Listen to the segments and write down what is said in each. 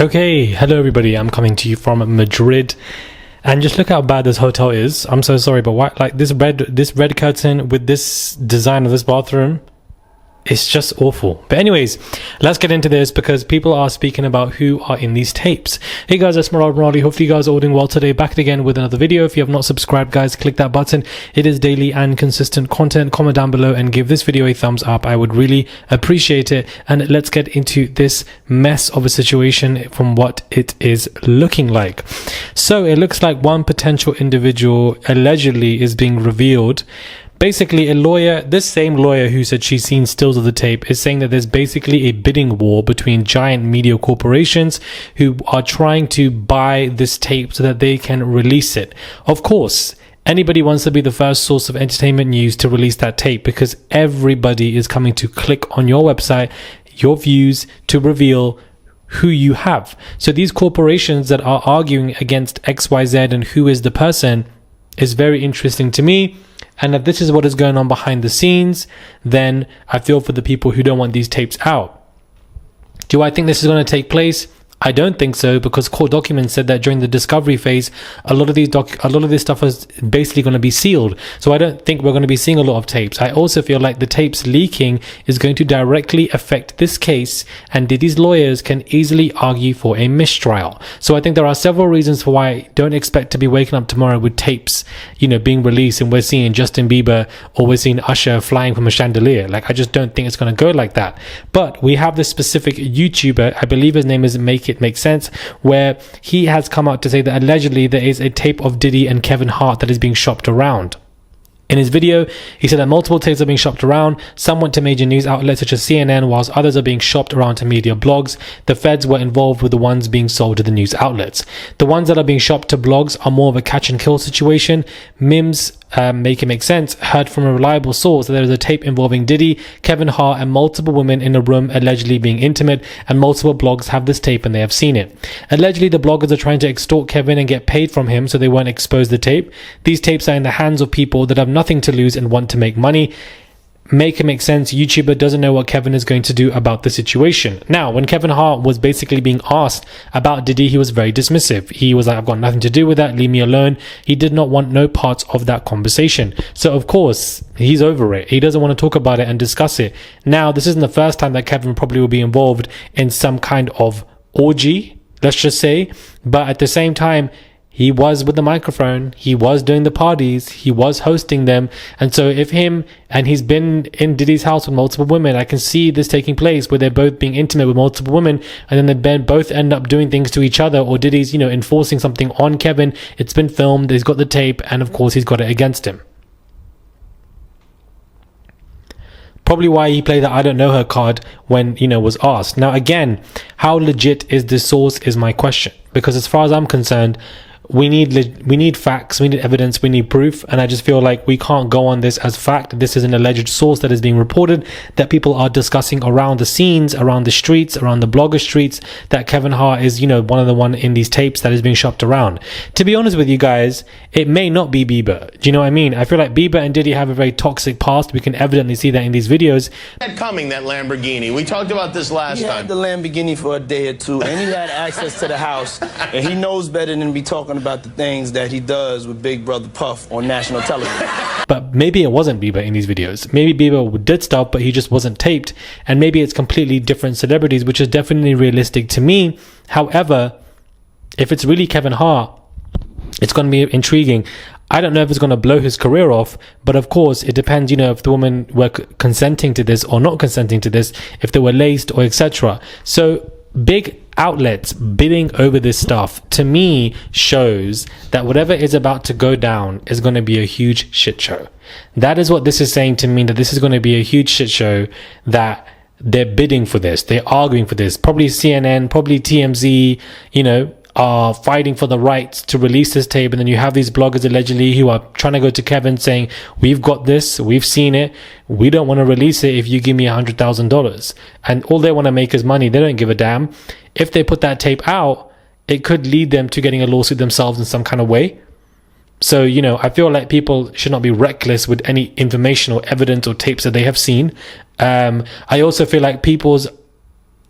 Okay, hello everybody. I'm coming to you from Madrid, and just look how bad this hotel is. I'm so sorry, but why, like this red curtain with this design of this bathroom, it's just awful. But anyways, let's get into this because people are speaking about who are in these tapes. Hey guys, it's Maradi. Hopefully you guys are all doing well today. Back again with another video. If you have not subscribed, guys, click that button. It is daily and consistent content. Comment down below and give this video a thumbs up. I would really appreciate it. And let's get into this mess of a situation from what it is looking like. So it looks like one potential individual allegedly is being revealed. Basically, a lawyer, this same lawyer who said she's seen stills of the tape, is saying that there's basically a bidding war between giant media corporations who are trying to buy this tape so that they can release it. Of course, anybody wants to be the first source of entertainment news to release that tape because everybody is coming to click on your website, your views, to reveal who you have. So these corporations that are arguing against XYZ and who is the person is very interesting to me. And if this is what is going on behind the scenes, then I feel for the people who don't want these tapes out. Do I think this is going to take place? I don't think so, because court documents said that during the discovery phase, a lot of this stuff is basically going to be sealed. So I don't think we're going to be seeing a lot of tapes. I also feel like the tapes leaking is going to directly affect this case, and Diddy's lawyers can easily argue for a mistrial. So I think there are several reasons for why I don't expect to be waking up tomorrow with tapes, being released, and we're seeing Justin Bieber or we're seeing Usher flying from a chandelier. Like, I just don't think it's going to go like that. But we have this specific YouTuber, I believe his name is Make It Make Sense, where he has come out to say that allegedly there is a tape of Diddy and Kevin Hart that is being shopped around. In his video, he said that multiple tapes are being shopped around. Some went to major news outlets such as CNN, whilst others are being shopped around to media blogs. The feds were involved with the ones being sold to the news outlets. The ones that are being shopped to blogs are more of a catch and kill situation. Mims, Make It Make Sense, heard from a reliable source that there is a tape involving Diddy, Kevin Hart, and multiple women in a room allegedly being intimate, and multiple blogs have this tape and they have seen it. Allegedly, the bloggers are trying to extort Kevin and get paid from him so they won't expose the tape. These tapes are in the hands of people that have nothing to lose and want to make money. Make It Make Sense YouTuber doesn't know what Kevin is going to do about the situation. Now, when Kevin Hart was basically being asked about Diddy, he was very dismissive. He was like, I've got nothing to do with that, leave me alone. He did not want no parts of that conversation. So of course, he's over it. He doesn't want to talk about it and discuss it. Now, this isn't the first time that Kevin probably will be involved in some kind of orgy, let's just say. But at the same time, he was with the microphone, he was doing the parties, he was hosting them. And so if he's been in Diddy's house with multiple women, I can see this taking place where they're both being intimate with multiple women, and then they both end up doing things to each other, or Diddy's, enforcing something on Kevin. It's been filmed, he's got the tape, and of course he's got it against him. Probably why he played the I don't know her card when, was asked. Now again, how legit is this source is my question, because as far as I'm concerned, we need facts, we need evidence, we need proof, and I just feel like we can't go on this as fact. This is an alleged source that is being reported, that people are discussing around the scenes, around the streets, around the blogger streets, that Kevin Hart is, one of the one in these tapes that is being shopped around. To be honest with you guys, it may not be Bieber. Do you know what I mean? I feel like Bieber and Diddy have a very toxic past. We can evidently see that in these videos. Coming, that Lamborghini. We talked about this last time. He had the Lamborghini for a day or two, and he had access to the house, and he knows better than to be talking about the things that he does with Big Brother Puff on national television. But maybe it wasn't Bieber in these videos. Maybe Bieber did stuff, but he just wasn't taped. And maybe it's completely different celebrities, which is definitely realistic to me. However, if it's really Kevin Hart, it's going to be intriguing. I don't know if it's going to blow his career off, but of course it depends, if the women were consenting to this or not consenting to this, if they were laced or etc. So big outlets bidding over this stuff, to me, shows that whatever is about to go down is going to be a huge shit show. That is what this is saying to me, that this is going to be a huge shit show, that they're bidding for this, they're arguing for this. Probably CNN, probably TMZ, are fighting for the rights to release this tape, and then you have these bloggers allegedly who are trying to go to Kevin saying, we've got this, we've seen it, we don't want to release it if you give me $100,000. And all they want to make is money. They don't give a damn. If they put that tape out, it could lead them to getting a lawsuit themselves in some kind of way. So, I feel like people should not be reckless with any information or evidence or tapes that they have seen. I also feel like people's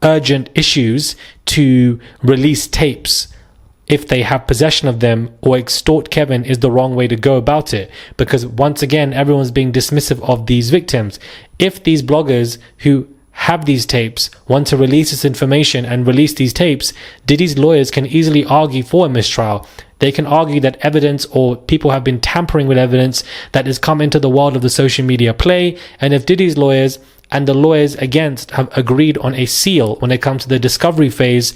urgent issues to release tapes if they have possession of them, or extort Kevin is the wrong way to go about it. Because once again, everyone's being dismissive of these victims. If these bloggers who have these tapes want to release this information and release these tapes, Diddy's lawyers can easily argue for a mistrial. They can argue that evidence or people have been tampering with evidence that has come into the world of the social media play. And if Diddy's lawyers and the lawyers against have agreed on a seal when it comes to the discovery phase,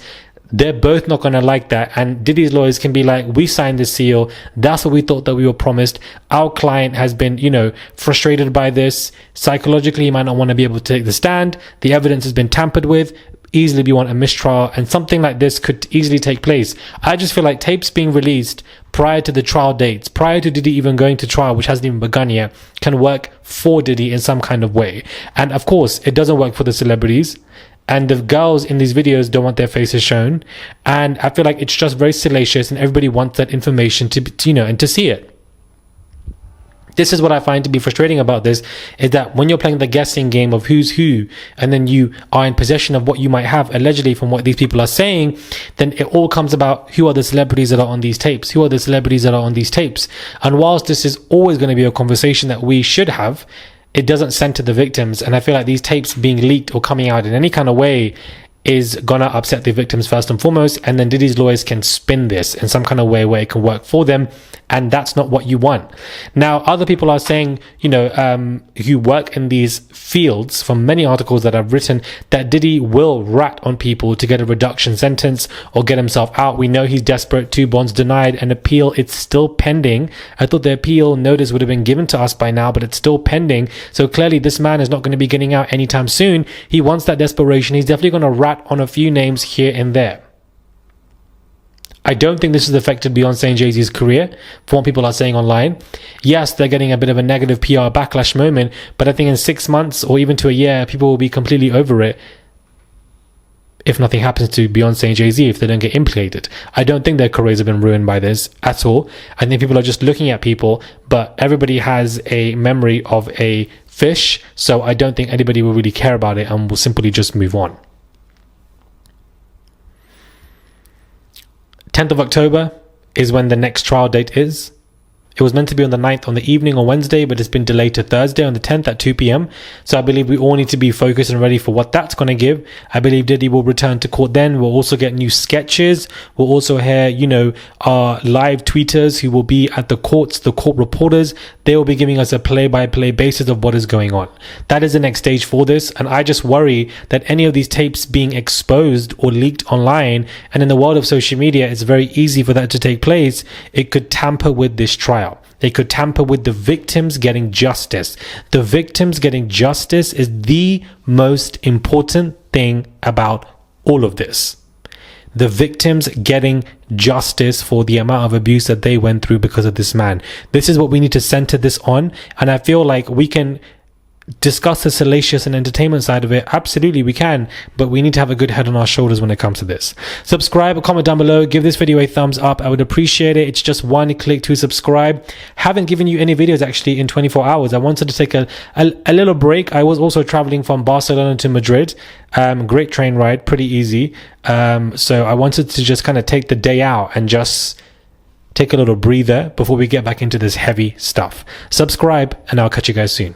they're both not going to like that. And Diddy's lawyers can be like, we signed the seal. That's what we thought that we were promised. Our client has been, frustrated by this. Psychologically, he might not want to be able to take the stand. The evidence has been tampered with. Easily be want a mistrial, and something like this could easily take place. I just feel like tapes being released prior to the trial dates, prior to Diddy even going to trial, which hasn't even begun yet, can work for Diddy in some kind of way. And of course, it doesn't work for the celebrities. And the girls in these videos don't want their faces shown. And I feel like it's just very salacious, and everybody wants that information to and to see it. This is what I find to be frustrating about this, is that when you're playing the guessing game of who's who, and then you are in possession of what you might have allegedly from what these people are saying, then it all comes about who are the celebrities that are on these tapes, who are the celebrities that are on these tapes. And whilst this is always going to be a conversation that we should have, it doesn't center the victims. And I feel like these tapes being leaked or coming out in any kind of way is gonna upset the victims first and foremost, and then Diddy's lawyers can spin this in some kind of way where it can work for them, and that's not what you want. Now, other people are saying, who work in these fields, from many articles that I've written, that Diddy will rat on people to get a reduction sentence or get himself out. We know he's desperate. 2 bonds denied. An appeal, it's still pending. I thought the appeal notice would have been given to us by now, but it's still pending. So clearly this man is not going to be getting out anytime soon. He wants that desperation. He's definitely going to rat on a few names here and there. I don't think this has affected Beyonce and Jay-Z's career, from what people are saying online. Yes, they're getting a bit of a negative PR backlash moment, but I think in 6 months or even to a year, people will be completely over it if nothing happens to Beyonce and Jay-Z, if they don't get implicated. I don't think their careers have been ruined by this at all. I think people are just looking at people, but everybody has a memory of a fish, so I don't think anybody will really care about it and will simply just move on. 10th of October is when the next trial date is. It was meant to be on the 9th on the evening on Wednesday, but it's been delayed to Thursday on the 10th at 2 p.m. So I believe we all need to be focused and ready for what that's going to give. I believe Diddy will return to court then. We'll also get new sketches. We'll also hear, our live tweeters who will be at the courts, the court reporters. They will be giving us a play-by-play basis of what is going on. That is the next stage for this. And I just worry that any of these tapes being exposed or leaked online, and in the world of social media, it's very easy for that to take place. It could tamper with this trial. They could tamper with the victims getting justice. The victims getting justice is the most important thing about all of this. The victims getting justice for the amount of abuse that they went through because of this man. This is what we need to center this on. And I feel like we can discuss the salacious and entertainment side of it. Absolutely we can, but we need to have a good head on our shoulders when it comes to this. Subscribe, comment down below, give this video a thumbs up. I would appreciate it. It's just one click to subscribe. Haven't given you any videos actually in 24 hours. I wanted to take a little break. I was also traveling from Barcelona to Madrid. Great train ride, pretty easy. So I wanted to just kind of take the day out and just take a little breather before we get back into this heavy stuff. Subscribe, and I'll catch you guys soon.